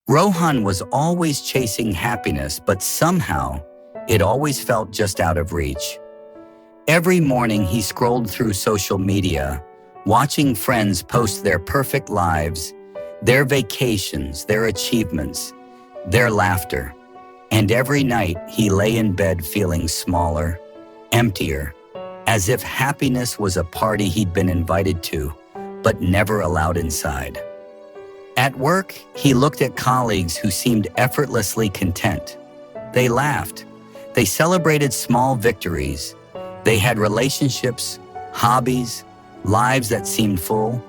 Rohan was always chasing happiness, but somehow it always felt just out of reach. Every morning he scrolled through social media, watching friends post their perfect lives, their vacations, their achievements, their laughter. And every night he lay in bed feeling smaller, emptier, as if happiness was a party he'd been invited to, but never allowed inside. At work, he looked at colleagues who seemed effortlessly content. They laughed. They celebrated small victories. They had relationships, hobbies, lives that seemed full.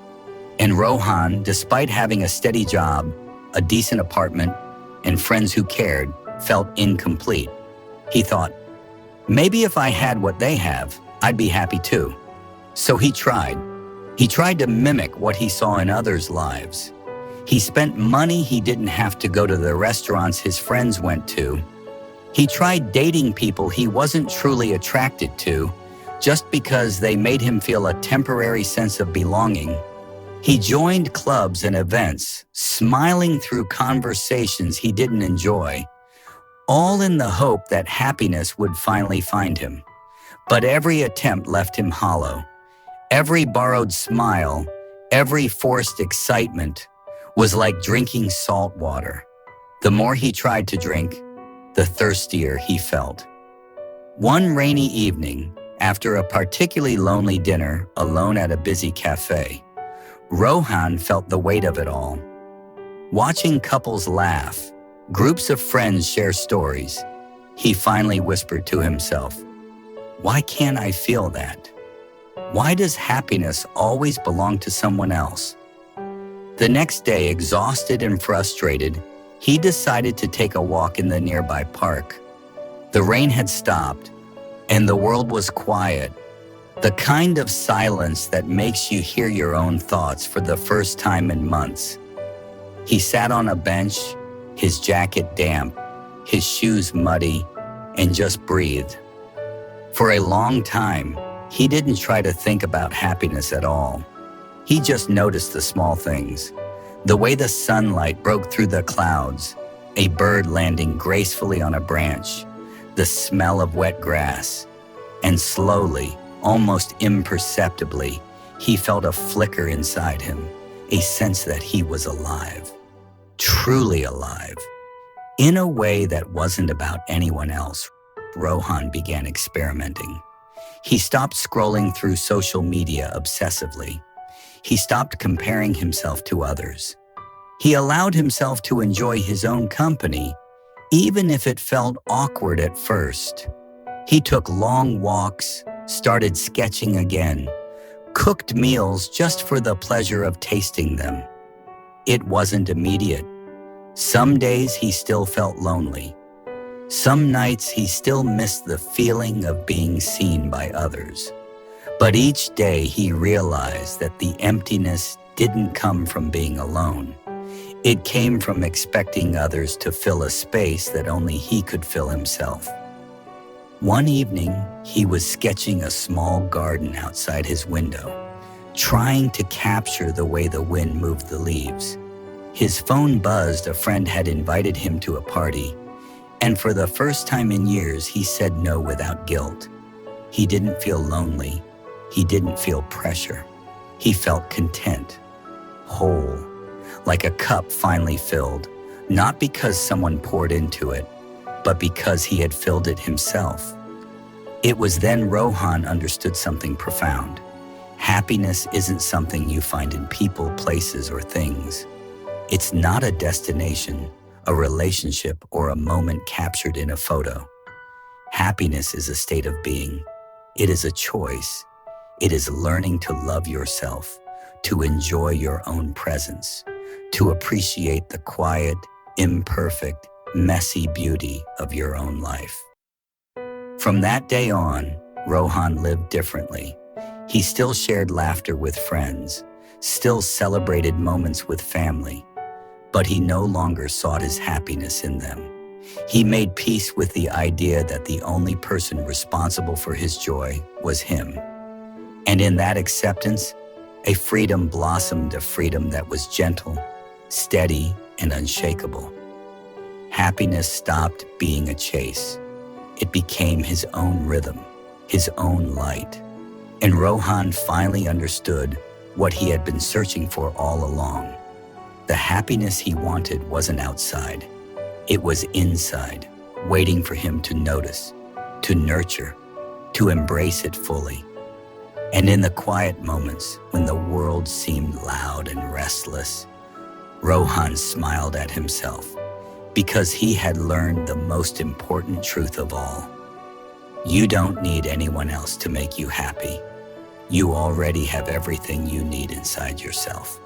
And Rohan, despite having a steady job, a decent apartment, and friends who cared, felt incomplete. He thought, maybe if I had what they have, I'd be happy too. So he tried. He tried to mimic what he saw in others' lives. He spent money he didn't have to go to the restaurants his friends went to. He tried dating people he wasn't truly attracted to, just because they made him feel a temporary sense of belonging. He joined clubs and events, smiling through conversations he didn't enjoy, all in the hope that happiness would finally find him. But every attempt left him hollow. Every borrowed smile, every forced excitement was like drinking salt water. The more he tried to drink, the thirstier he felt. One rainy evening, after a particularly lonely dinner alone at a busy cafe, Rohan felt the weight of it all. Watching couples laugh, groups of friends share stories, he finally whispered to himself, "Why can't I feel that? Why does happiness always belong to someone else?" The next day, exhausted and frustrated, he decided to take a walk in the nearby park. The rain had stopped, and the world was quiet, the kind of silence that makes you hear your own thoughts for the first time in months. He sat on a bench, his jacket damp, his shoes muddy, and just breathed. For a long time, he didn't try to think about happiness at all. He just noticed the small things, the way the sunlight broke through the clouds, a bird landing gracefully on a branch, the smell of wet grass, and slowly, almost imperceptibly, he felt a flicker inside him, a sense that he was alive, truly alive, in a way that wasn't about anyone else. Rohan began experimenting. He stopped scrolling through social media obsessively. He stopped comparing himself to others. He allowed himself to enjoy his own company, even if it felt awkward at first. He took long walks, started sketching again, cooked meals just for the pleasure of tasting them. It wasn't immediate. Some days he still felt lonely. Some nights he still missed the feeling of being seen by others. But each day he realized that the emptiness didn't come from being alone. It came from expecting others to fill a space that only he could fill himself. One evening, he was sketching a small garden outside his window, trying to capture the way the wind moved the leaves. His phone buzzed. A friend had invited him to a party, and for the first time in years, he said no without guilt. He didn't feel lonely. He didn't feel pressure. He felt content, whole, like a cup finally filled, not because someone poured into it, but because he had filled it himself. It was then Rohan understood something profound. Happiness isn't something you find in people, places, or things. It's not a destination, a relationship, or a moment captured in a photo. Happiness is a state of being. It is a choice. It is learning to love yourself, to enjoy your own presence, to appreciate the quiet, imperfect, messy beauty of your own life. From that day on, Rohan lived differently. He still shared laughter with friends, still celebrated moments with family, but he no longer sought his happiness in them. He made peace with the idea that the only person responsible for his joy was him. And in that acceptance, a freedom blossomed, a freedom that was gentle, steady, and unshakable. Happiness stopped being a chase. It became his own rhythm, his own light. And Rohan finally understood what he had been searching for all along. The happiness he wanted wasn't outside. It was inside, waiting for him to notice, to nurture, to embrace it fully. And in the quiet moments when the world seemed loud and restless, Rohan smiled at himself because he had learned the most important truth of all. You don't need anyone else to make you happy. You already have everything you need inside yourself.